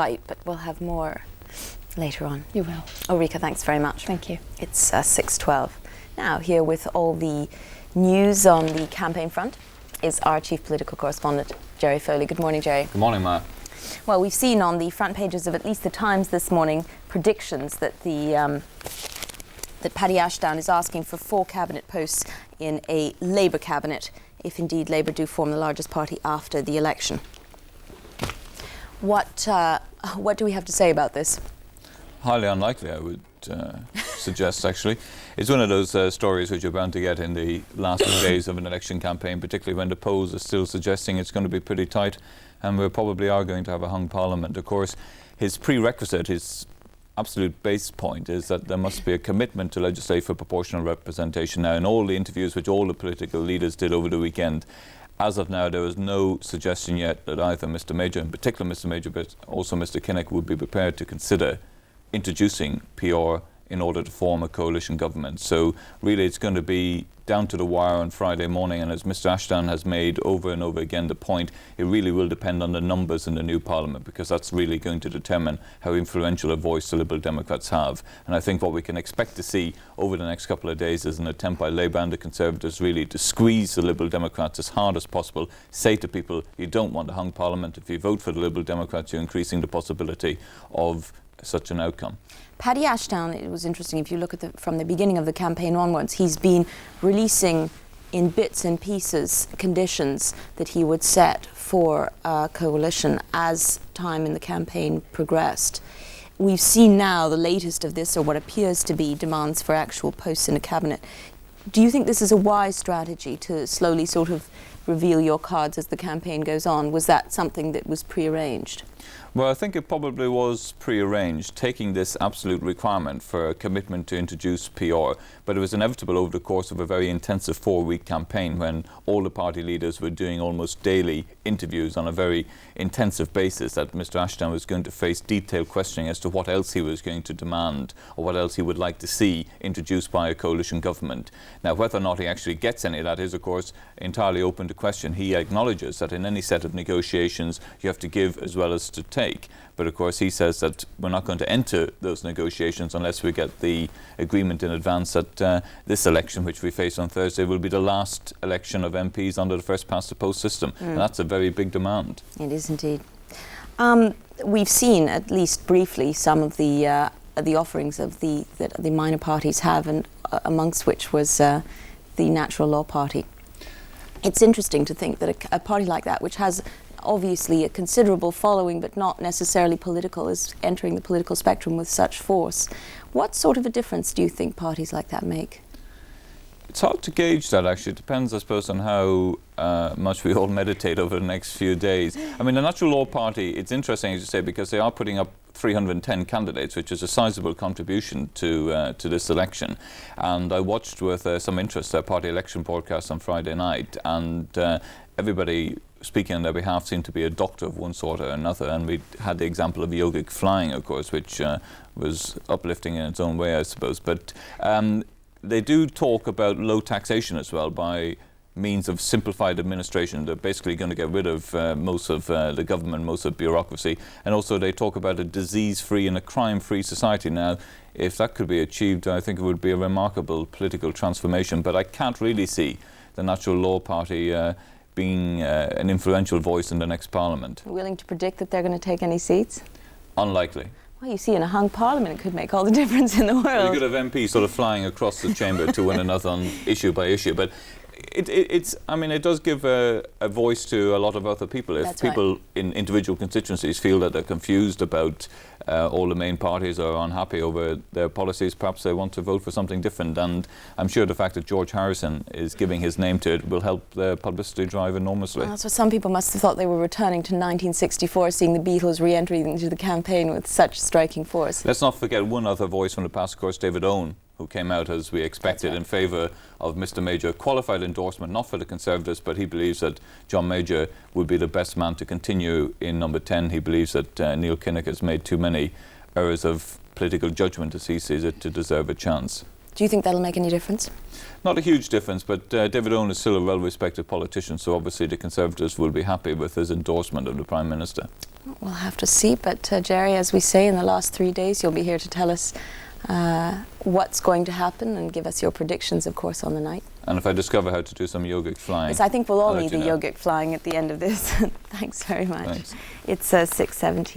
Right, but we'll have more later on. You will. Ulrika, thanks very much. Thank you. It's 6:12. Now, here with all the news on the campaign front is our chief political correspondent, Gerry Foley. Good morning, Gerry. Good morning, Ma. Well, we've seen on the front pages of at least the Times this morning predictions that that Paddy Ashdown is asking for 4 cabinet posts in a Labour cabinet, if indeed Labour do form the largest party after the election. What do we have to say about this? Highly unlikely, I would suggest, actually. It's one of those stories which you're bound to get in the last few days of an election campaign, particularly when the polls are still suggesting it's going to be pretty tight, and we probably are going to have a hung parliament. Of course, his prerequisite, his absolute base point, is that there must be a commitment to legislate for proportional representation. Now, in all the interviews which all the political leaders did over the weekend, as of now, there is no suggestion yet that either Mr Major, in particular Mr Major, but also Mr Kinnock, would be prepared to consider introducing PR in order to form a coalition government. So really it's going to be down to the wire on Friday morning, and as Mr Ashdown has made over and over again the point, it really will depend on the numbers in the new parliament, because that's really going to determine how influential a voice the Liberal Democrats have. And I think what we can expect to see over the next couple of days is an attempt by Labour and the Conservatives really to squeeze the Liberal Democrats as hard as possible, say to people, you don't want a hung parliament. If you vote for the Liberal Democrats, you're increasing the possibility of such an outcome. Paddy Ashdown, it was interesting, if you look at from the beginning of the campaign onwards, he's been releasing in bits and pieces conditions that he would set for a coalition as time in the campaign progressed. We've seen now the latest of this, or what appears to be demands for actual posts in a cabinet. Do you think this is a wise strategy to slowly sort of reveal your cards as the campaign goes on? Was that something that was prearranged? Well, I think it probably was prearranged, taking this absolute requirement for a commitment to introduce PR, but it was inevitable over the course of a very intensive 4-week campaign when all the party leaders were doing almost daily interviews on a very intensive basis that Mr Ashdown was going to face detailed questioning as to what else he was going to demand or what else he would like to see introduced by a coalition government. Now, whether or not he actually gets any of that is, of course, entirely open to question. He acknowledges that in any set of negotiations you have to give as well as to take. But of course he says that we're not going to enter those negotiations unless we get the agreement in advance that this election, which we face on Thursday, will be the last election of MPs under the first past the post system. And that's a very big demand. It is indeed. We've seen, at least briefly, some of the offerings of that the minor parties have, and amongst which was the Natural Law Party. It's interesting to think that a party like that, which has obviously a considerable following but not necessarily political, is entering the political spectrum with such force. What sort of a difference do you think parties like that make? It's hard to gauge that, actually. It depends, I suppose, on how much we all meditate over the next few days. I mean, the Natural Law Party, it's interesting, as you say, because they are putting up 310 candidates, which is a sizable contribution to this election. And I watched with some interest their party election broadcast on Friday night, and everybody speaking on their behalf seemed to be a doctor of one sort or another, and we had the example of yogic flying, of course, which was uplifting in its own way, I suppose. But they do talk about low taxation as well by means of simplified administration. They're basically going to get rid of most of the government, most of bureaucracy, and also they talk about a disease-free and a crime-free society. Now, if that could be achieved, I think it would be a remarkable political transformation, but I can't really see the Natural Law Party being an influential voice in the next parliament. Willing to predict that they're going to take any seats? Unlikely. Well, you see, in a hung parliament, it could make all the difference in the world. You could have MPs sort of flying across the chamber to one another on issue by issue, but it does give a voice to a lot of other people. If people in individual constituencies feel that they're confused about all the main parties are unhappy over their policies, perhaps they want to vote for something different. And I'm sure the fact that George Harrison is giving his name to it will help the publicity drive enormously. Well, that's what some people must have thought. They were returning to 1964, seeing the Beatles re-entering into the campaign with such striking force. Let's not forget one other voice from the past, of course, David Owen, who came out, as we expected, in favour of Mr Major. Qualified endorsement, not for the Conservatives, but he believes that John Major would be the best man to continue in number 10. He believes that Neil Kinnock has made too many errors of political judgment, as he sees it, to deserve a chance. Do you think that'll make any difference? Not a huge difference, but David Owen is still a well-respected politician, so obviously the Conservatives will be happy with his endorsement of the Prime Minister. We'll have to see, but Gerry, as we say, in the last 3 days, you'll be here to tell us what's going to happen and give us your predictions, of course, on the night. And if I discover how to do some yogic flying... Yes, I think we'll all I'll need let the you know. yogic flying at the end of this. Thanks very much. Thanks. It's 6:17.